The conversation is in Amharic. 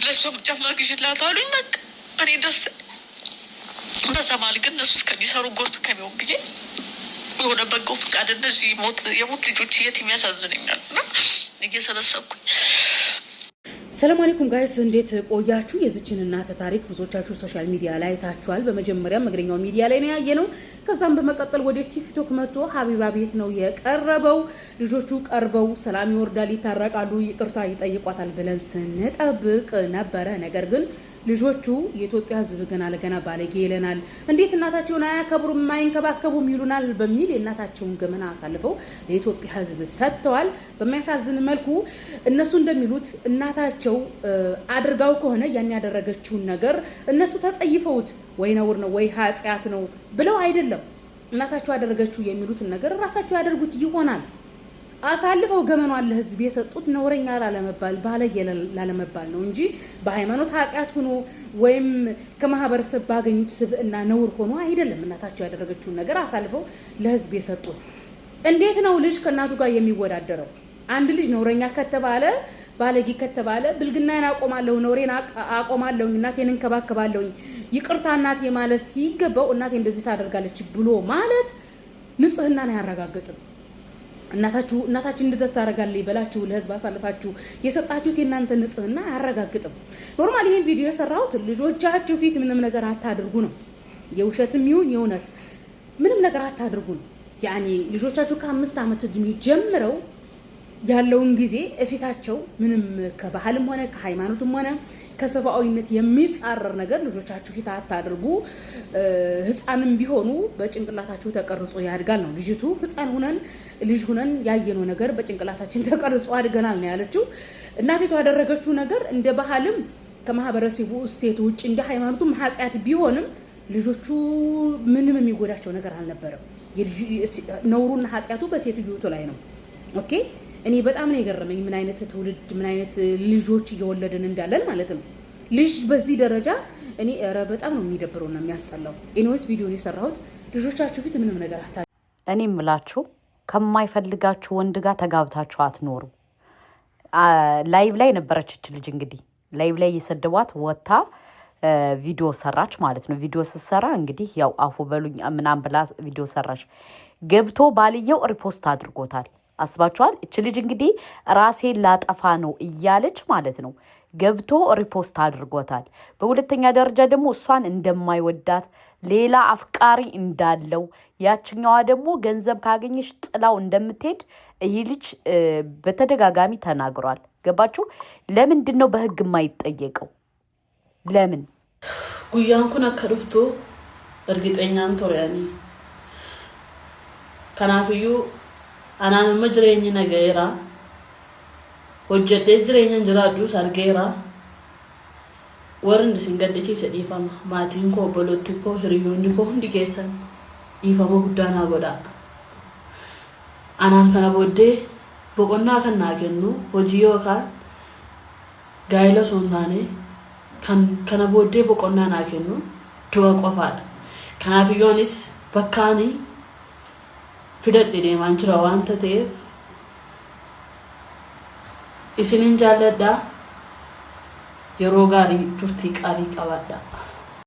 ለሷም ጨማግሽላት አሉኝ። በቃ እኔ ደስ በዛ ማለት ግን እነሱ እስከሚሰሩ ጎርፍ ከሚሆን ብዬ የሆነ በጎ ፈቃድ እነዚህ የሞት ልጆች የትም ያሳዝነኛል እና እየሰበሰብኩኝ። ሰላም አለይኩም ጋይስ እንዴት ቆያችሁ? የዚችን እናት ታሪክ ብዙዎቻችሁ ሶሻል ሚዲያ ላይ ታችኋል። በመጀመሪያ መግረኛው ሚዲያ ላይ ነው ያየነው። ከዛም በመቀጠል ወደ ቲክቶክ መጥቶ ሀቢባ ቤት ነው የቀረበው። ልጆቹ ቀርበው ሰላም ይወርዳል፣ ይታረቃሉ፣ ይቅርታ ይጠይቋታል ብለን ስንጠብቅ ነበረ። ነገር ግን ልጆቹ የኢትዮጵያ ሕዝብ ገና ለገና ባለጌ ይለናል፣ እንዴት እናታቸውን አያከብሩም አይንከባከቡም ይሉናል በሚል የእናታቸውን ገመና አሳልፈው ለኢትዮጵያ ሕዝብ ሰጥተዋል። በሚያሳዝን መልኩ እነሱ እንደሚሉት እናታቸው አድርጋው ከሆነ ያን ያደረገችውን ነገር እነሱ ተጸይፈውት ወይ ነውር ነው ወይ ኃጢአት ነው ብለው አይደለም እናታቸው ያደረገችው የሚሉትን ነገር ራሳቸው ያደርጉት ይሆናል። አሳልፈው ገመኗን ለህዝብ የሰጡት ነውረኛ ላለመባል ባለጌ ላለመባል ነው እንጂ በሃይማኖት ኃጢአት ሆኖ ወይም ከማህበረሰብ ባገኙት ስብዕና ነውር ሆኖ አይደለም። እናታቸው ያደረገችውን ነገር አሳልፈው ለህዝብ የሰጡት። እንዴት ነው ልጅ ከእናቱ ጋር የሚወዳደረው? አንድ ልጅ ነውረኛ ከተባለ ባለጌ ከተባለ ብልግናዬን አቆማለሁ፣ ነውሬን አቆማለሁ፣ እናቴን እንከባከባለሁ፣ ይቅርታ እናቴ ማለት ሲገባው እናቴ እንደዚህ ታደርጋለች ብሎ ማለት ንጽህናን አያረጋግጥም። እናታችን እንደዚህ ታደርጋለች ብላችሁ ለህዝብ አሳልፋችሁ የሰጣችሁት የእናንተ ንጽህና አያረጋግጥም። ኖርማሊ ይሄን ቪዲዮ የሰራሁት ልጆቻችሁ ፊት ምንም ነገር አታድርጉ ነው። የውሸትም ይሁን የእውነት ምንም ነገር አታድርጉ ነው። ያኒ ልጆቻችሁ ከ5 ዓመት እድሜ ጀምረው ያለውን ጊዜ እፊታቸው ምንም ከባህልም ሆነ ከሃይማኖትም ሆነ ከሰብአዊነት የሚጻረር ነገር ልጆቻችሁ ፊት አታድርጉ። ህፃንም ቢሆኑ በጭንቅላታቸው ተቀርጾ ያድጋል ነው። ልጅቱ ህፃን ሆነን ልጅ ሆነን ያየነው ነገር በጭንቅላታችን ተቀርጾ አድገናል ነው ያለችው። እናቲቱ ያደረገችው ነገር እንደ ባህልም ከማህበረሰቡ እሴት ውጭ እንደ ሃይማኖቱም ኃጢአት ቢሆንም ልጆቹ ምንም የሚጎዳቸው ነገር አልነበረም። ነውሩና ኃጢአቱ በሴትዮቱ ላይ ነው። ኦኬ እኔ በጣም ነው የገረመኝ ምን አይነት ትውልድ ምን አይነት ልጆች እየወለድን እንዳለን ማለት ነው። ልጅ በዚህ ደረጃ እኔ በጣም ነው የሚደብረውና የሚያስጠላው። ኤኒዌይስ ቪዲዮን የሰራሁት ልጆቻችሁ ፊት ምንም ነገር አታ እኔ ምላችሁ ከማይፈልጋችሁ ወንድ ጋር ተጋብታችሁ አትኖሩ። ላይቭ ላይ ነበረች እቺ ልጅ እንግዲህ ላይቭ ላይ እየሰደቧት ወጣ ቪዲዮ ሰራች ማለት ነው። ቪዲዮ ስትሰራ እንግዲህ ያው አፉ በሉኝ ምናምን ብላ ቪዲዮ ሰራች። ገብቶ ባልየው ሪፖስት አድርጎታል። አስባችኋል? እቺ ልጅ እንግዲህ ራሴን ላጠፋ ነው እያለች ማለት ነው ገብቶ ሪፖስት አድርጎታል። በሁለተኛ ደረጃ ደግሞ እሷን እንደማይወዳት ሌላ አፍቃሪ እንዳለው ያችኛዋ ደግሞ ገንዘብ ካገኘሽ ጥላው እንደምትሄድ ይህ ልጅ በተደጋጋሚ ተናግሯል። ገባችሁ? ለምንድን ነው በህግ የማይጠየቀው? ለምን ጉያንኩን አከዱፍቱ እርግጠኛን ቶሪያኒ ከናፍዩ አናን መጅረኝ ነገራ ወጀደ ጅረኝ እንጀራዱ ሳርጌራ ወርን ሲንገደቺ ሰዲፋማ ማቲንኮ ቦሎቲኮ ህሪዮኒኮ እንዲከሰን ይፈሞ ጉዳና ጎዳ አናን ከና ቦዴ ቦቆና ከናገኑ ወጂዮ ካን ጋይለ ሶንታኔ ከና ቦዴ ቦቆና ናገኑ ዱዋ ቆፋድ ከናፍዮኒስ በካኒ fidadhe deemaan jira waanta ta'eef isinin jaalladha. yeroo gaarii turtii qaarii qabaadha.